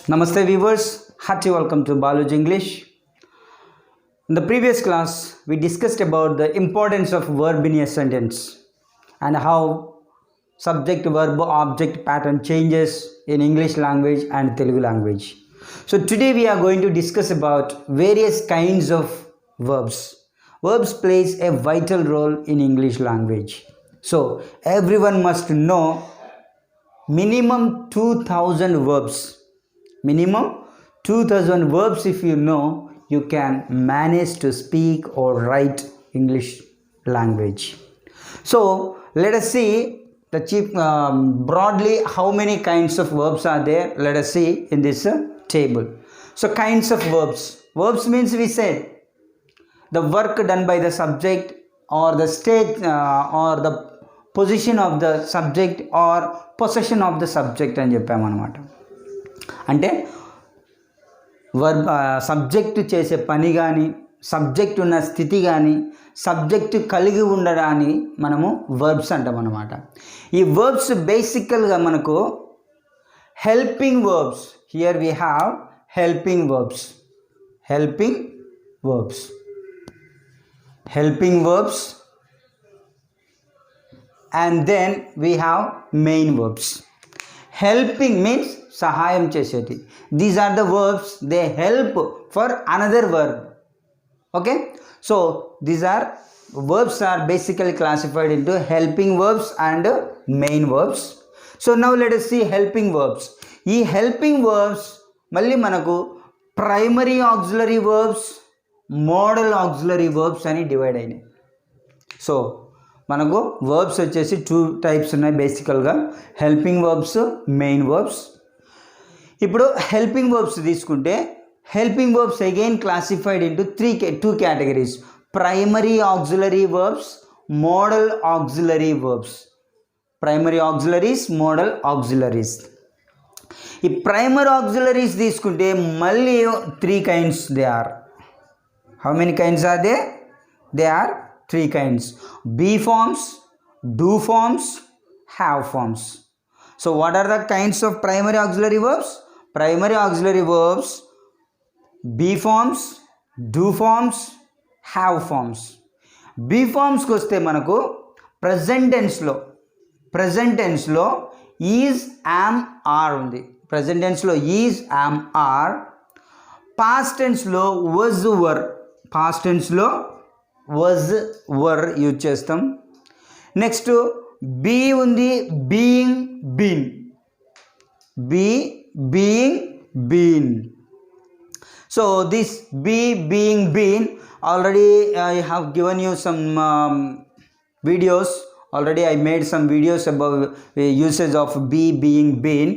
Namaste viewers, hearty welcome to Balug English. In the previous class, we discussed about the importance of verb in a sentence and how subject, verb, object pattern changes in English language and Telugu language. So today we are going to discuss about various kinds of verbs. Verbs plays a vital role in English language. So everyone must know minimum 2000 verbs. Minimum 2000 verbs. If you know, you can manage to speak or write English language. So let us see broadly how many kinds of verbs are there. Let us see in this table. So kinds of verbs. Verbs means we said the work done by the subject or the state or the position of the subject or possession of the subject అని చెప్పామన్నమాట. అంటే verb subject చేసే పని కానీ subject ఉన్న స్థితి కానీ subject కలిగి ఉండడాన్ని మనము వర్బ్స్ అంటాం అన్నమాట. ఈ వర్బ్స్ బేసికల్గా మనకు helping verbs. Here we have helping verbs. Helping verbs. Helping verbs and then we have main verbs. Helping means సహాయం చేసేటి. These are the verbs, they help for another verb. Okay, so these are verbs are basically classified into helping verbs and main verbs. So now let us see helping verbs. ఈ helping verbs మళ్ళీ మనకు primary auxiliary verbs, modal auxiliary verbs అని divide అయినాయి. So మనకు verbs వచ్చేసి 2 types ఉన్నాయి బేసికల్గా, helping verbs, main verbs. ఇప్పుడు హెల్పింగ్ వర్బ్స్ తీసుకుంటే helping verbs again classified into 2 categories, primary auxiliary verbs, modal auxiliary verbs. Primary auxiliaries, modal auxiliaries. ఈ primary auxiliaries తీసుకుంటే మళ్ళీ 3 kinds they are. How many kinds are they? They are 3 kinds: be forms, do forms, have forms. So what are the kinds of primary auxiliary verbs? Primary auxiliary verbs: be forms, do forms, have forms. be forms కి వస్తే మనకు present tense లో is, am, are ఉంది. present tense లో is, am, are. past tense లో was, were. past tense లో was, were use చేస్తాం. Next be ఉంది, being, been. Be, being, been. So this be, being, been already I have given you some videos. Already I made some videos about usage of be, being, been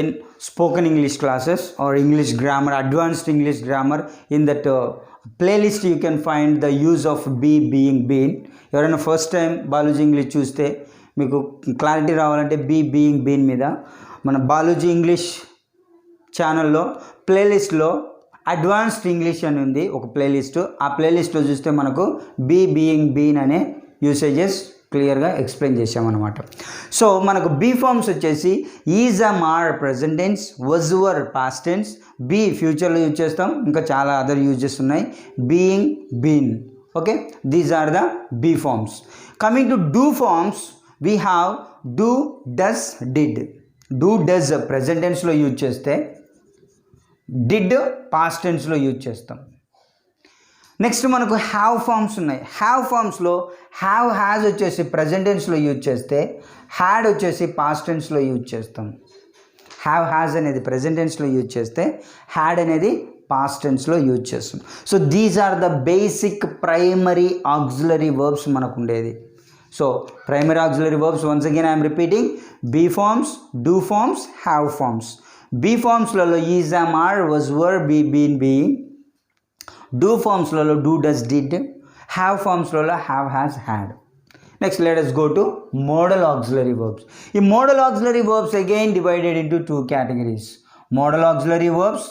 in spoken English classes or English grammar, advanced English grammar. In that playlist you can find the use of be, being, been. ఎవరైనా first time Baluji English చూస్తే మీకు clarity రావాలంటే be, being, been మీద మన Baluji English ఛానల్లో ప్లేలిస్ట్లో advanced English అని ఉంది ఒక ప్లేలిస్ట్. ఆ ప్లేలిస్ట్లో చూస్తే మనకు బీ, బీయింగ్, బీన్ అనే యూసేజెస్ క్లియర్గా ఎక్స్ప్లెయిన్ చేసామన్నమాట. సో మనకు బీ ఫార్మ్స్ వచ్చేసి is, am, are present tense, was, were past tense, be ఫ్యూచర్లో యూజ్ చేస్తాం, ఇంకా చాలా అదర్ యూజెస్ ఉన్నాయి, being, been. Okay, these are the be forms. Coming to do forms, we have do, does, did. Do, does present టెన్స్లో use చేస్తే, did past టెన్స్లో use చేస్తాం. Next మనకు హ్యావ్ ఫార్మ్స్ ఉన్నాయి. హ్యావ్ ఫార్మ్స్లో హ్యావ్, హ్యాజ్ వచ్చేసి present టెన్స్లో use చేస్తే, had వచ్చేసి పాస్ట్ టెన్స్లో యూజ్ చేస్తాం. హ్యావ్, హ్యాజ్ అనేది ప్రజెంట్ టెన్స్లో యూజ్ చేస్తే, హ్యాడ్ అనేది పాస్ట్ టెన్స్లో యూజ్ చేస్తాం. So these are the basic primary auxiliary verbs మనకు ఉండేది. So primary auxiliary verbs once again I'm repeating: be forms, do forms, have forms. Be ఫార్మ్స్లలో is, am, are, was, were, be, been, being. Do ఫార్మ్స్లలో do, does, did. Have ఫార్మ్స్లలో have, has, had. Next let us go to modal auxiliary verbs. ఈ modal auxiliary verbs again divided into 2 categories: modal auxiliary verbs,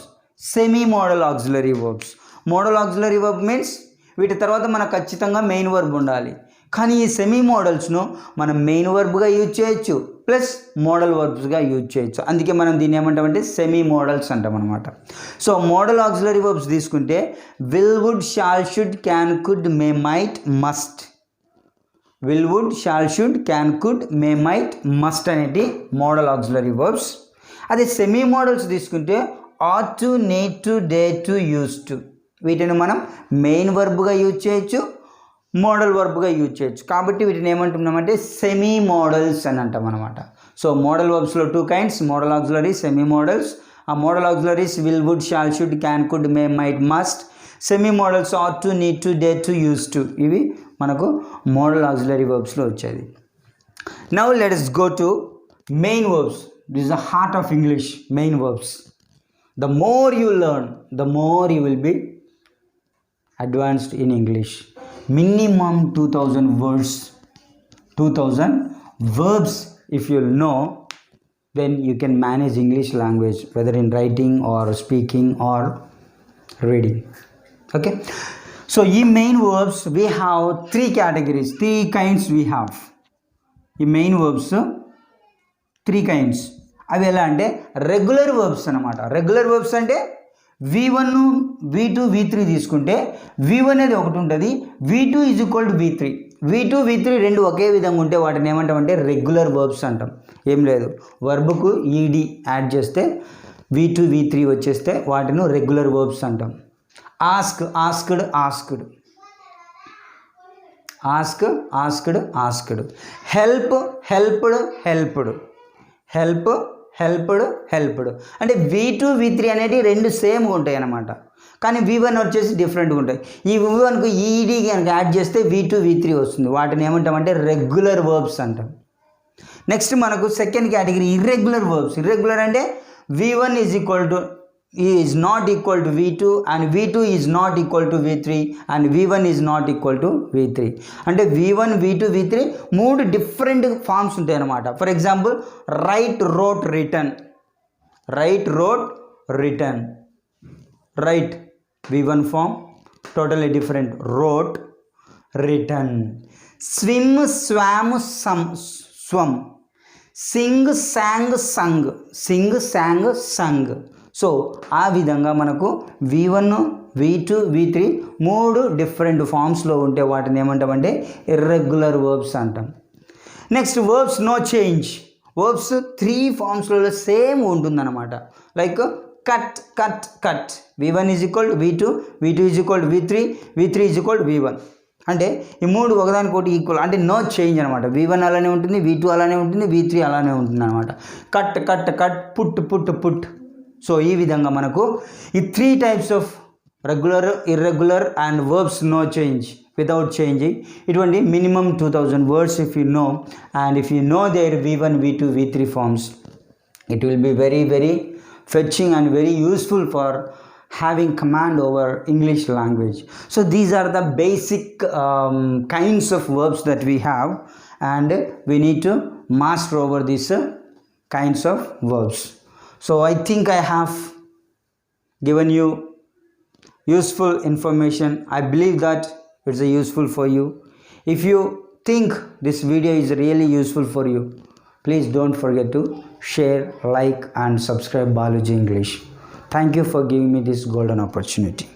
semi modal auxiliary verbs. modal auxiliary verb means వీటి తర్వాత మనకు ఖచ్చితంగా main verb ఉండాలి. కానీ ఈ semi మోడల్స్ను మనం మెయిన్ వర్బ్గా యూజ్ చేయొచ్చు, ప్లస్ మోడల్ వర్బ్స్గా యూజ్ చేయొచ్చు. అందుకే మనం దీన్ని ఏమంటామంటే సెమీ మోడల్స్ అంటాం అనమాట. సో మోడల్ ఆక్సిలరీ వర్బ్స్ తీసుకుంటే will, would, shall, should, can, could, may, might, must. Will, would, shall, should, can, could, may, might, must అనేటి మోడల్ ఆక్సిలరీ వర్బ్స్. అదే సెమీ మోడల్స్ తీసుకుంటే ought to, need to, dare to, use to. వీటిని మనం main వర్బ్గా use చేయొచ్చు, modal వర్బ్గా use చేయొచ్చు. కాబట్టి వీటిని ఏమంటున్నామంటే సెమీ మోడల్స్ అని అంటాం అనమాట. సో మోడల్ వర్బ్స్లో 2 kinds, modal auxiliaries, semi modals. ఆ modal auxiliaries will, would, shall, should, can, could, may, might, must. Semi modals ought to, need to, dare to, use to. ఇవి మనకు మోడల్ ఆక్సిలరీ వర్బ్స్లో వచ్చేది. Now let us go to main verbs. This is the heart of English. Main verbs. The more you learn, the more you will be advanced in English. Minimum 2000 words, 2000 verbs. If you know, then you can manage English language, whether in writing or speaking or reading. Okay, so in main verbs we have 3 categories, 3 kinds we have. In main verbs 3 kinds. అవి ఎలా అంటే regular verbs అనమాట. Regular verbs అంటే V1, V2, V3 తీసుకుంటే V1 అనేది ఒకటి ఉంటుంది, V2 is equal to V3. V2, V3 రెండు ఒకే విధంగా ఉంటే వాటిని ఏమంటామంటే రెగ్యులర్ వర్బ్స్ అంటాం. ఏం లేదు, వర్బ్కు ఈడి యాడ్ చేస్తే V2, V3 వచ్చేస్తే వాటిని రెగ్యులర్ వర్బ్స్ అంటాం. Ask, asked, asked. Ask, asked, asked. Help, helped, helped. Help, helped, helped. అంటే V2, V3 అనేవి రెండు సేమ్గా ఉంటాయి అన్నమాట. కానీ V1 వచ్చేసి డిఫరెంట్గా ఉంటాయి. ఈ V1కు ఈడీ కనుక యాడ్ చేస్తే V2, V3 వస్తుంది. వాటిని ఏమంటామంటే రెగ్యులర్ వర్బ్స్ అంటాం. నెక్స్ట్ మనకు second category irregular verbs. Irregular అంటే V1 is not equal to V2 and V2 is not equal to V3 and V1 is not equal to V3. అంటే V1, V2, V3 మూడు different forms ఉంటాయి అన్నమాట. For example write, wrote, written. Write, wrote, written. Write V1 form, totally different. Wrote, written. Swim, swam, swum. Sing, sang, sung. Sing, sang, sung. So ఆ విధంగా మనకు V1, V2, V3 మూడు different ఫామ్స్లో ఉంటే వాటిని ఏమంటామంటే irregular verbs అంటాం. Next verbs no change. Verbs 3 ఫామ్స్లో same ఉంటుందన్నమాట. Like cut, cut, cut. V1 is equal to V2, V2 is equal to V3, V3 is equal to V1. అంటే ఈ మూడు ఒకదానికొకటి ఈక్వల్, అంటే నో చేంజ్ అనమాట. V1 అలానే ఉంటుంది, V2 అలానే ఉంటుంది, V3 అలానే ఉంటుంది అనమాట. Cut, cut, cut. Put, put, put. So ఈ విధంగా మనకు ఈ 3 types of regular, irregular and verbs no change, without changing. ఇటువంటి minimum 2000 words if you know, and if you know their V1, V2, V3 forms, it will be very, very fetching and very useful for having command over English language. So these are the basic kinds of verbs that we have, and we need to master over these kinds of verbs. So I think I have given you useful information. I believe that it's useful for you. If you think this video is really useful for you, please don't forget to share, like and subscribe Balug English. Thank you for giving me this golden opportunity.